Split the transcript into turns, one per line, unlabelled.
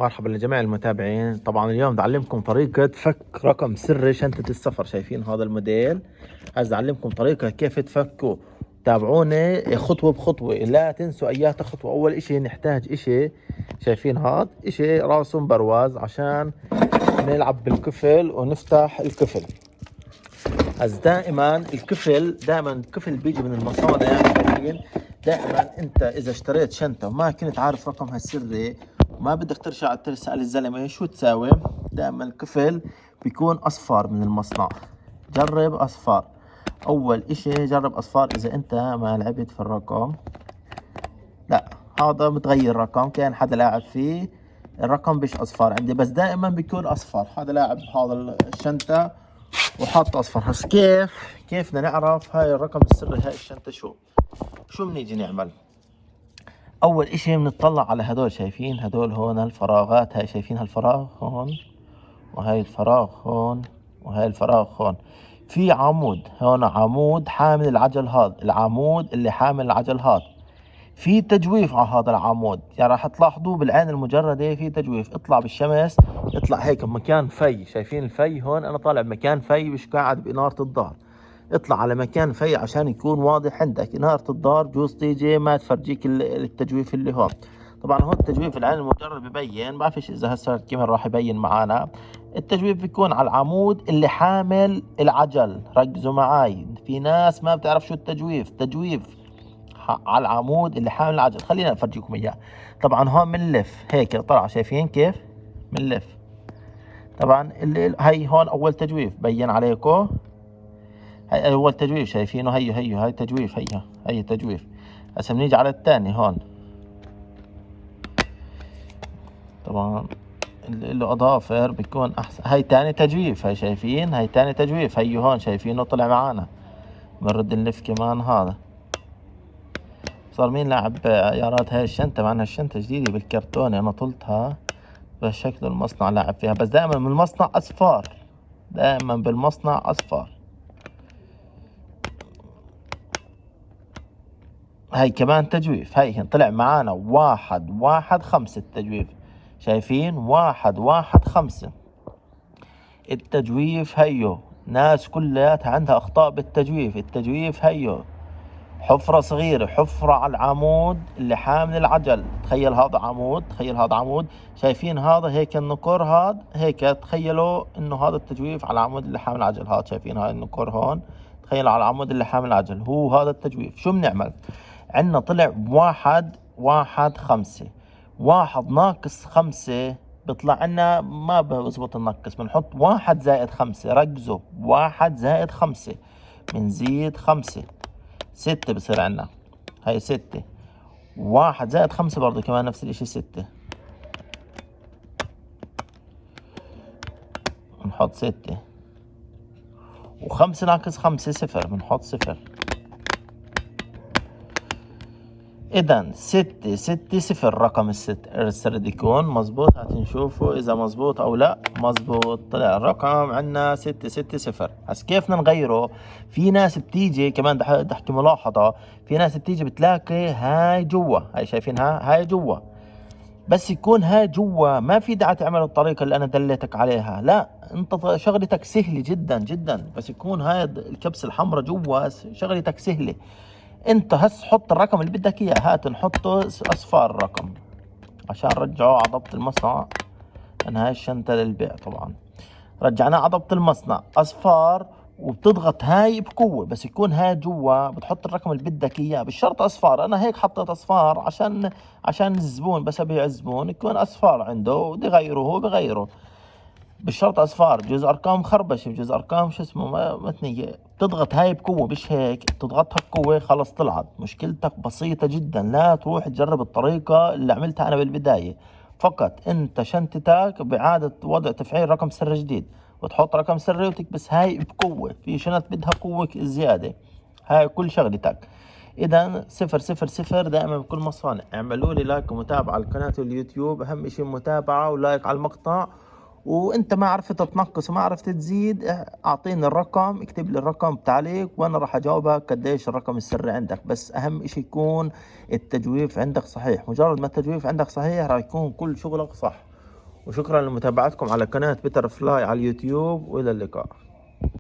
مرحبا لجميع المتابعين. طبعا اليوم بدي اعلمكم طريقة فك رقم سري شنطة السفر. شايفين هذا الموديل؟ هذا بدي اعلمكم طريقة كيف تفكوا. تابعوني خطوة بخطوة، لا تنسوا اياتا خطوة. اول اشي نحتاج اشي، شايفين هذا اشي راسه برواز عشان نلعب بالقفل ونفتح القفل. هذا دائما القفل بيجي من المصانع. شايفين؟ دائما انت اذا اشتريت شنطة وما كنت عارف رقمها السري وما بدك ترجع تسأل الزلمة شو تساوي، دائما القفل بيكون اصفر من المصنع. جرب اصفر. اول اشي جرب اصفر. اذا انت ما لعبت في الرقم، لا هذا متغير رقم كان حدا لاعب فيه، الرقم مش اصفر عندي، بس دائما بيكون اصفر. هذا لاعب هذا الشنطة وحاط اصفر. هسه كيف بدنا نعرف هاي الرقم السري هاي الشنطة؟ شو بنيجي نعمل؟ اول اشي بنطلع على هدول. شايفين هدول هون الفراغات؟ هاي شايفين هالفراغ هون، وهاي الفراغ هون، وهاي الفراغ هون. في عمود هون، عمود حامل العجل. هذا العمود اللي حامل العجل هذا في تجويف على هذا العمود، يعني راح تلاحظوه بالعين المجردة في تجويف. اطلع بالشمس، اطلع هيك بمكان في. شايفين الفي هون؟ انا طالع بمكان في، مش قاعد بإنارة الظهر. اطلع على مكان في عشان يكون واضح عندك. إنارة الظهر جوز تيجي ما تفرجيك التجويف اللي هون. طبعا هون التجويف العين المجرد ببين، ما بعرفش اذا هسه الكاميرا راح يبين معانا. التجويف بيكون على العمود اللي حامل العجل. ركزوا معاي، في ناس ما بتعرف شو التجويف. تجويف على العمود اللي حامل العجل. خلينا افرجيكم اياه. طبعا هون بنلف هيك طلع. شايفين كيف بنلف؟ طبعا هي هون اول تجويف بين عليكم. هاي اول تجويف شايفينه؟ هي هاي تجويف. هي تجويف. هسه بنيجي على الثاني هون. طبعا اللي له اظافر بيكون احسن. هاي ثاني تجويف. هاي شايفين؟ هاي ثاني تجويف. هي هون شايفينه طلع معانا. بنرد نلف كمان. هذا صار مين لاعب عيارات هاي الشنطة، مع انها الشنطة جديدة بالكرتون، انا طلتها بس شكل المصنع لاعب فيها. بس دائما من المصنع اصفار، دائما بالمصنع اصفار. هاي كمان تجويف. هاي طلع معانا 1-1-5 التجويف. شايفين؟ 1-1-5 التجويف. هيو ناس كلياتها عندها اخطاء بالتجويف. التجويف هيو حفرة صغيرة، حفرة على العمود اللي حامل العجل. تخيل هذا عمود، تخيل هذا عمود. شايفين هذا هيك النقر؟ هذا هيك تخيلوا انه هذا التجويف على العمود اللي حامل العجل. هذا شايفين هاي النقر هون؟ تخيل على العمود اللي حامل العجل هو هذا التجويف. شو بنعمل؟ عندنا طلع 1-1-5. 1-5 بيطلع عنا ما بزبط النقص. بنحط 1-5. ركزوا، 1-5 بنزيد 5، 6 بصير عنا. هاي 6. 1-5 برضو كمان نفس الاشي 6. بنحط 6. و5-5 0. بنحط 0. اذا 6-6-0 رقم السرد يكون مزبوط. هات نشوفه اذا مزبوط او لا. مزبوط، طلع الرقم عندنا 6-6-0. هس كيف بدنا نغيره؟ في ناس بتيجي كمان، بدي احكي ملاحظة. في ناس بتيجي بتلاقي هاي جوا. هاي شايفينها؟ هاي جوا. بس يكون هاي جوا ما في داعي تعمل الطريقة اللي انا دليتك عليها. لا، انت شغلتك سهلة جدا جدا. بس يكون هاي الكبسة الحمراء جوا، شغلتك سهلة. انت هس حط الرقم اللي بدك اياه. هات نحطه اصفار الرقم عشان رجعوه على ضبط المصنع. لان هاي الشنطة للبيع طبعا. رجعناه على ضبط المصنع اصفار. وبتضغط هاي بقوة. بس يكون هاي جوا بتحط الرقم اللي بدك اياه. بالشرط اصفار. انا هيك حطيت اصفار عشان الزبون، بس ابيع الزبون يكون اصفار عنده، بده يغيره هو بغيره. بالشرط اصفار. بجوز ارقام خربشه، بجوز ارقام شو اسمه متنيه. تضغط هاي بقوه، مش هيك تضغطها بقوه خلص طلعت. مشكلتك بسيطه جدا. لا تروح تجرب الطريقه اللي عملتها انا بالبدايه. فقط انت شنطتك باعاده وضع تفعيل رقم سر جديد، وتحط رقم سري وتكبس هاي بقوه. في شنط بدها قوه زياده. هاي كل شغلتك. اذا 0-0-0 دائما بكل مصانع. اعملوا لي لايك ومتابعه على القناه اليوتيوب. اهم شيء متابعه ولايك على المقطع. وانت ما عرفت تنقص وما عرفت تزيد، اعطيني الرقم، اكتب لي الرقم بتعليق وانا راح اجاوبك قديش الرقم السري عندك. بس اهم اشي يكون التجويف عندك صحيح. مجرد ما التجويف عندك صحيح راح يكون كل شغلك صح. وشكرا لمتابعتكم على قناة بيتر فلاي على اليوتيوب، وإلى اللقاء.